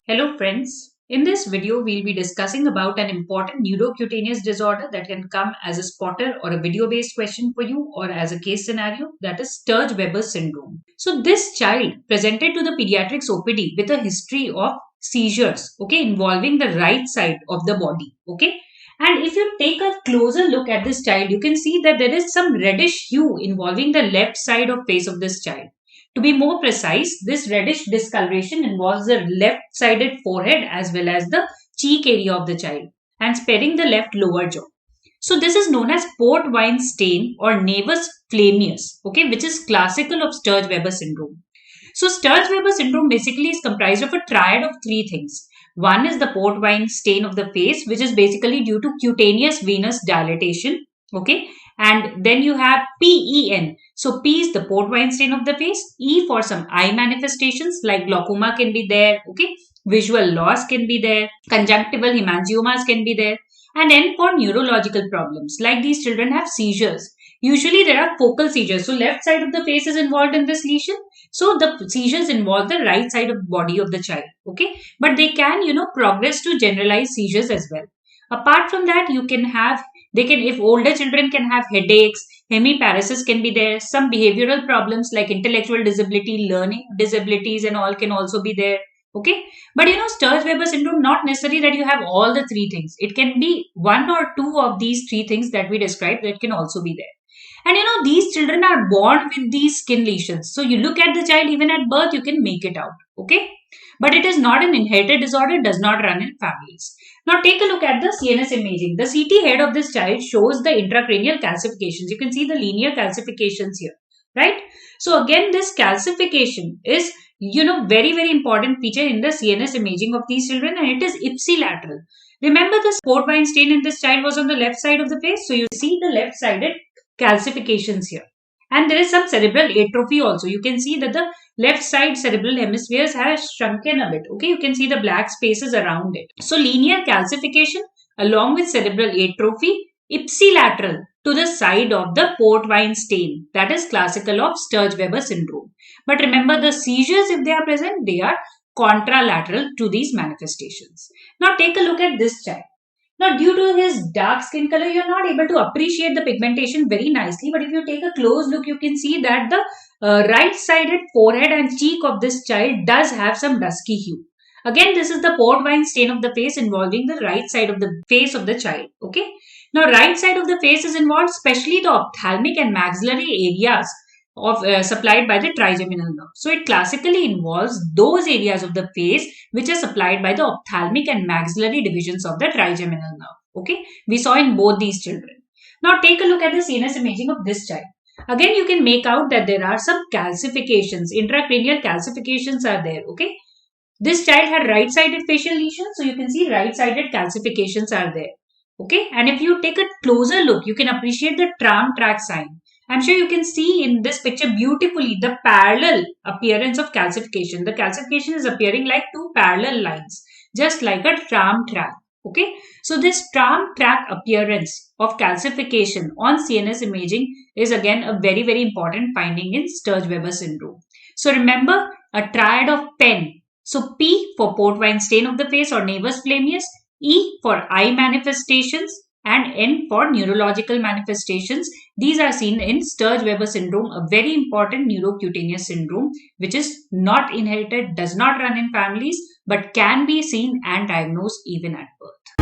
Hello friends. In this video, we'll be discussing about an important neurocutaneous disorder that can come as a spotter or a video-based question for you or as a case scenario, that is Sturge-Weber syndrome. So this child presented to the pediatrics OPD with a history of seizures, okay, involving the right side of the body, okay. And if you take a closer look at this child, you can see that there is some reddish hue involving the left side of face of this child. To be more precise, this reddish discoloration involves the left-sided forehead as well as the cheek area of the child and sparing the left lower jaw. So this is known as port wine stain or nevus flammeus, okay, which is classical of Sturge-Weber syndrome. So Sturge-Weber syndrome basically is comprised of a triad of three things. One is the port wine stain of the face, which is basically due to cutaneous venous dilatation, okay, and then you have PEN. So P is the port wine stain of the face. E for some eye manifestations like glaucoma can be there. Okay. Visual loss can be there. Conjunctival hemangiomas can be there. And N for neurological problems like these children have seizures. Usually there are focal seizures. So left side of the face is involved in this lesion. So the seizures involve the right side of the body of the child. Okay. But they can, progress to generalized seizures as well. Apart from that, if older children can have headaches, hemiparesis can be there, some behavioral problems like intellectual disability, learning disabilities and all can also be there. Okay. But Sturge-Weber syndrome, not necessary that you have all the three things. It can be one or two of these three things that we described that can also be there. And these children are born with these skin lesions. So you look at the child even at birth, you can make it out. Okay. But it is not an inherited disorder, does not run in families. Now take a look at the CNS imaging. The CT head of this child shows the intracranial calcifications. You can see the linear calcifications here, right? So again, this calcification is, very, very important feature in the CNS imaging of these children, and it is ipsilateral. Remember the port wine stain in this child was on the left side of the face. So you see the left-sided calcifications here. And there is some cerebral atrophy also. You can see that the left side cerebral hemispheres has shrunken a bit. Okay, you can see the black spaces around it. So linear calcification along with cerebral atrophy ipsilateral to the side of the port wine stain. That is classical of Sturge-Weber syndrome. But remember the seizures, if they are present, they are contralateral to these manifestations. Now take a look at this child. Now, due to his dark skin color, you are not able to appreciate the pigmentation very nicely. But if you take a close look, you can see that the right-sided forehead and cheek of this child does have some dusky hue. Again, this is the port wine stain of the face involving the right side of the face of the child. Okay. Now, right side of the face is involved, especially the ophthalmic and maxillary areas of supplied by the trigeminal nerve. So it classically involves those areas of the face which are supplied by the ophthalmic and maxillary divisions of the trigeminal nerve. Okay, we saw in both these children. Now take a look at the CNS imaging of this child. Again, you can make out that there are some calcifications, intracranial calcifications are there. Okay, this child had right-sided facial lesions, so you can see right-sided calcifications are there. Okay, and if you take a closer look, you can appreciate the tram track sign. I'm sure you can see in this picture beautifully the parallel appearance of calcification. The calcification is appearing like two parallel lines, just like a tram track. Okay, so this tram track appearance of calcification on CNS imaging is again a very, very important finding in Sturge-Weber syndrome. So remember a triad of PEN. So P for port wine stain of the face or nevus flammeus, E for eye manifestations, and N for neurological manifestations. These are seen in Sturge-Weber syndrome, a very important neurocutaneous syndrome which is not inherited, does not run in families, but can be seen and diagnosed even at birth.